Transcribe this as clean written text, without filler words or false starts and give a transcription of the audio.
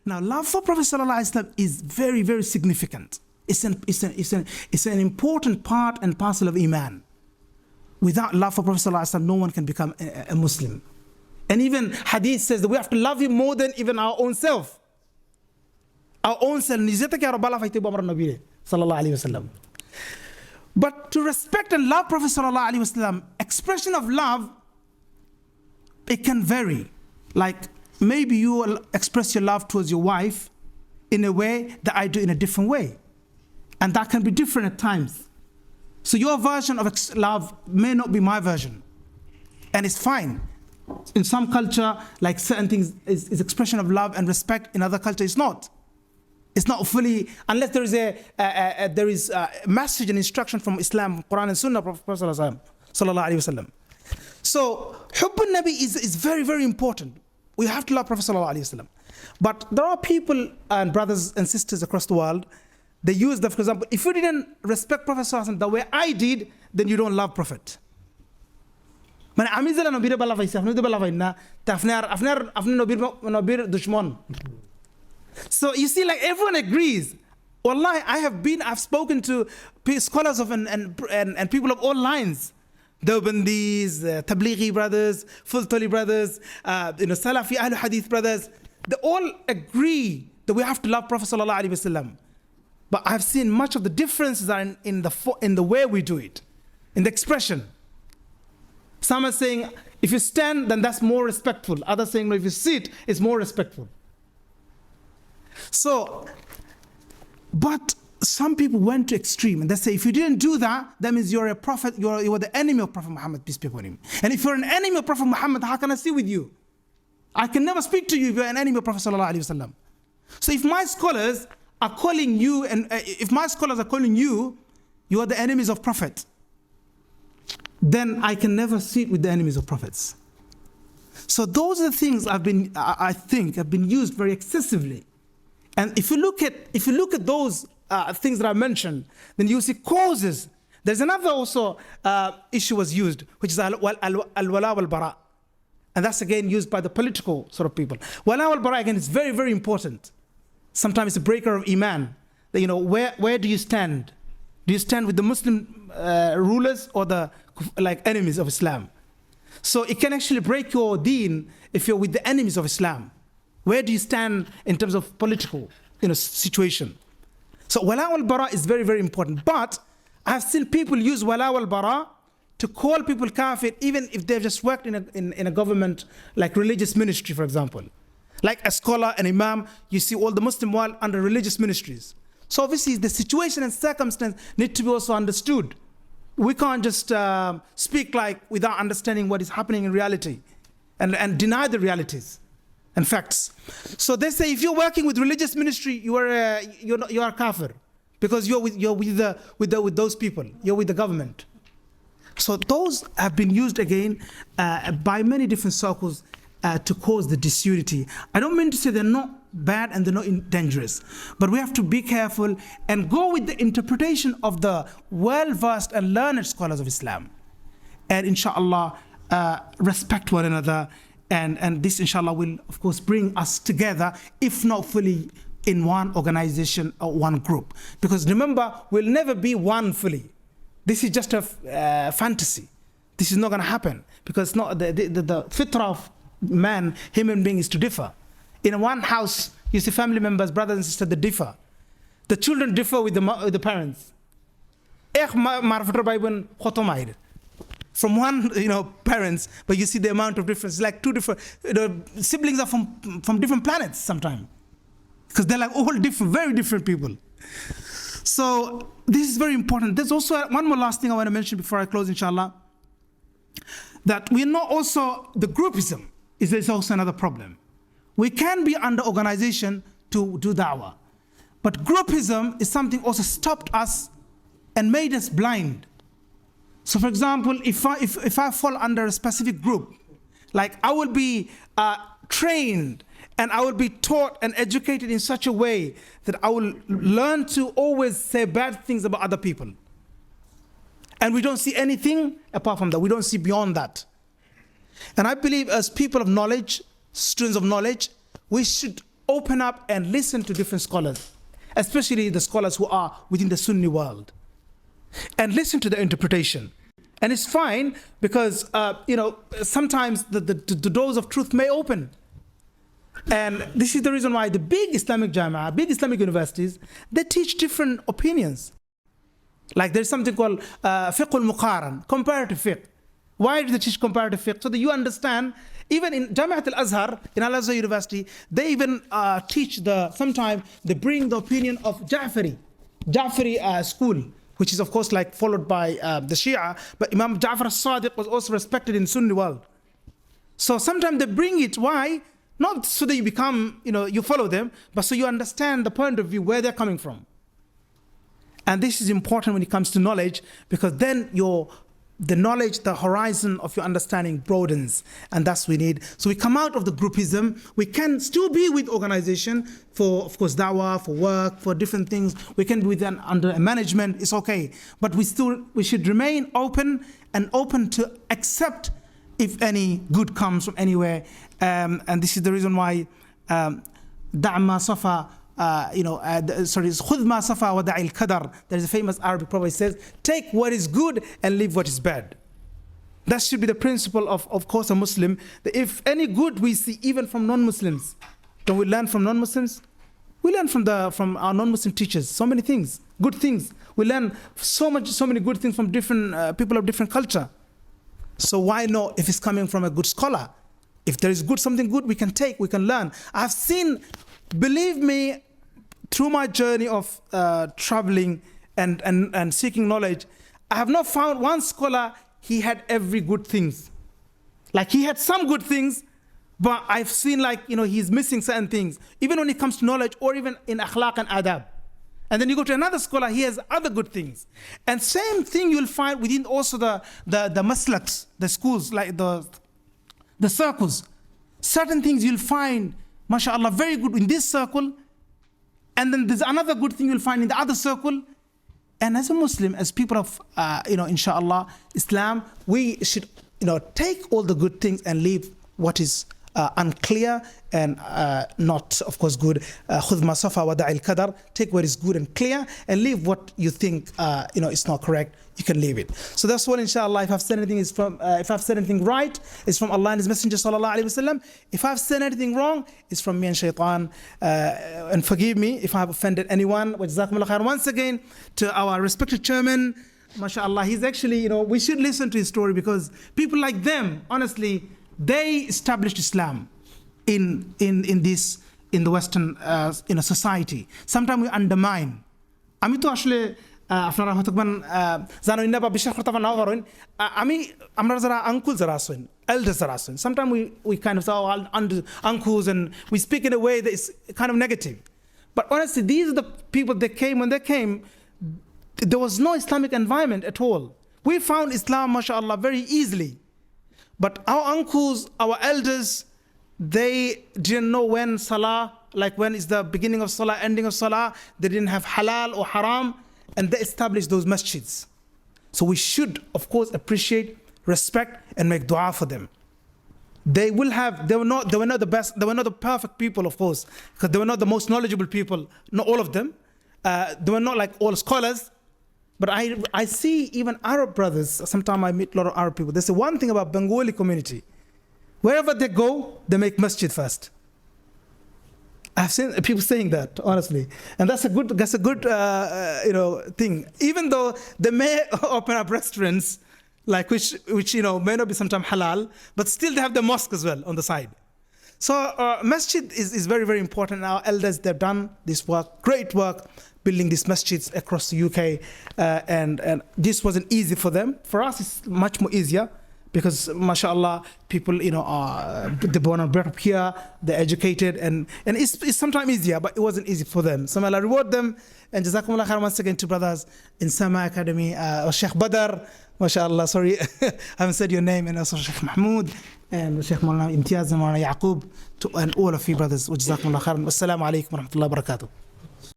Now, love for Prophet ﷺ is very, very significant. It's an important part and parcel of Iman. Without love for Prophet ﷺ, no one can become a Muslim. And even Hadith says that we have to love him more than even our own self. Our own self. But to respect and love Prophet ﷺ, expression of love, it can vary. Like maybe you will express your love towards your wife in a way that I do in a different way. And that can be different at times. So your version of love may not be my version. And it's fine. In some culture, like certain things is expression of love and respect. In other culture, it's not. It's not fully, unless there is a message and instruction from Islam, Qur'an and Sunnah, Prophet sallallahu alaihi wasallam. So, Hubb al-Nabi is very, very important. We have to love Prophet sallallahu alaihi wasallam. But there are people and brothers and sisters across the world, they use that, for example, if you didn't respect Prophet sallallahu alaihi wasallam the way I did, then you don't love Prophet. So you see, like everyone agrees. Wallahi, I've spoken to scholars of and people of all lines. Deobandis, Tablighi brothers, Fultali brothers, Salafi, Ahlul Hadith brothers. They all agree that we have to love Prophet sallallahu alaihi wasallam. But I've seen much of the differences are in the way we do it, in the expression. Some are saying, if you stand, then that's more respectful. Others saying, no, if you sit, it's more respectful. So, but some people went to extreme, and they say, if you didn't do that, that means you're a prophet, you are the enemy of Prophet Muhammad, peace be upon him. And if you're an enemy of Prophet Muhammad, how can I sit with you? I can never speak to you if you're an enemy of Prophet sallallahu alaihi wasallam. So if my scholars are calling you, and if my scholars are calling you, you are the enemies of Prophet, then I can never sit with the enemies of prophets. So those are the things I think have been used very excessively. And if you look at those things that I mentioned, then you see causes. There's another also issue was used, which is al-wala wal-bara. And that's again used by the political sort of people. Wala wal-bara, again, is very, very important. Sometimes it's a breaker of Iman. That, where do you stand? Do you stand with the Muslim rulers or the enemies of Islam? So it can actually break your deen if you're with the enemies of Islam. Where do you stand in terms of political situation? So wala wal bara is very, very important. But I've seen people use wala wal bara to call people kafir, even if they've just worked in a government, like religious ministry, for example. Like a scholar, an imam, you see all the Muslim world under religious ministries. So obviously the situation and circumstance need to be also understood. We can't just speak without understanding what is happening in reality and deny the realities and facts. So they say if you're working with religious ministry, you are kafir because you're with those people. You're with the government. So those have been used again by many different circles to cause the disunity. I don't mean to say they're not bad and they're not dangerous, but we have to be careful and go with the interpretation of the well-versed and learned scholars of Islam, and inshallah respect one another, and this inshallah will of course bring us together, if not fully in one organization or one group, because remember, we'll never be one fully. This is just a fantasy. This is not going to happen, because it's not the fitrah of man, human being, is to differ. In one house, you see family members, brothers and sisters, they differ. The children differ with the parents. From one, parents, but you see the amount of difference. Like two different, siblings are from different planets sometimes, because they're like all different, very different people. So this is very important. There's also one more last thing I want to mention before I close, inshallah, that we're not also, the groupism is also another problem. We can be under organization to do da'wah, but groupism is something also stopped us and made us blind. So for example, if I fall under a specific group, like I will be trained and I will be taught and educated in such a way that I will learn to always say bad things about other people. And we don't see anything apart from that. We don't see beyond that. And I believe as people of knowledge, students of knowledge, we should open up and listen to different scholars, especially the scholars who are within the Sunni world, and listen to the interpretation. And it's fine because, sometimes the doors of truth may open. And this is the reason why the big Islamic Jama'ah, big Islamic universities, they teach different opinions. Like there's something called fiqh al-muqaran, comparative fiqh. Why do they teach comparative fiqh? So that you understand, even in Jamiat al-Azhar, in Al-Azhar University, they even teach sometimes they bring the opinion of Ja'fari school, which is of course like followed by the Shia, but Imam Ja'far al-Sadiq was also respected in Sunni world. So sometimes they bring it, why? Not so that you become, you follow them, but so you understand the point of view, where they're coming from. And this is important when it comes to knowledge, because then the knowledge, the horizon of your understanding broadens, and that's what we need. So we come out of the groupism. We can still be with organization for, of course, dawah, for work, for different things. We can be with them under a management, it's okay. But we should remain open to accept if any good comes from anywhere. And this is the reason why da'ma safa, khudh ma safa wa da'il qadar. There's a famous Arabic proverb that says, take what is good and leave what is bad. That should be the principle of course, a Muslim. That if any good we see, even from non-Muslims, don't we learn from non-Muslims? We learn from our non-Muslim teachers so many things, good things. We learn so many good things from different people of different culture. So why not if it's coming from a good scholar? If there is something good we can take, we can learn. I've seen, believe me, through my journey of traveling and seeking knowledge, I have not found one scholar, he had every good things. Like he had some good things, but I've seen he's missing certain things, even when it comes to knowledge or even in akhlaq and adab. And then you go to another scholar, he has other good things. And same thing you'll find within also the maslaks, the schools, like the circles. Certain things you'll find, mashallah, very good in this circle. And then there's another good thing you'll find in the other circle. And as a Muslim, as people of, inshallah, Islam, we should, take all the good things and leave what is unclear and not, of course, good. Khudh ma safa wa da'il qadar. Take what is good and clear and leave what you think, is not correct. You can leave it. So that's all, inshallah. If I've said anything, if I've said anything right, it's from Allah and His Messenger, sallallahu alaihi wasallam. If I've said anything wrong, it's from me and shaitan. And forgive me if I have offended anyone. Wa jazakumullah khair. Once again, to our respected chairman, mashallah, he's actually, we should listen to his story, because people like them, honestly, they established Islam in the Western society. Sometimes we undermine. আমি তো আসলে আপনারা হয়তোবান জানেন না বা বিশ্বাস করতে না পারেন, আমরা যারা আঙ্কুল যারা আছেন, elders যারা আছেন, sometimes we kind of say uncles, and we speak in a way that is kind of negative. But honestly, these are the people that came. When they came, there was no Islamic environment at all. We found Islam, mashallah, very easily. But our uncles, our elders, they didn't know when salah, like when is the beginning of salah, ending of salah. They didn't have halal or haram, and they established those masjids. So we should, of course, appreciate, respect, and make dua for them. They were not the best, they were not the perfect people, of course, because they were not the most knowledgeable people, not all of them. They were not like all scholars. But I see even Arab brothers, sometimes I meet a lot of Arab people, they say one thing about Bengali community. Wherever they go, they make masjid first. I've seen people saying that, honestly. And that's a good thing. Even though they may open up restaurants, like which may not be sometimes halal, but still they have the mosque as well on the side. So masjid is very, very important. Our elders, they've done this work, great work, building these masjids across the UK, and this wasn't easy for them. For us, it's much more easier, because mashallah, people they're born and brought up here, they're educated, and it's sometimes easier, but it wasn't easy for them. So may Allah reward them. And jazakumullah khair once again to brothers in Sama Academy, Sheikh Badr, mashallah, sorry, I haven't said your name, and also Sheikh Mahmoud, and Sheikh Maulana Imtiaz and Maulana Yaqub, and all of you brothers. Jazakumullah khair. Wassalamu alaikum wa rahmatullahi wa barakatuh.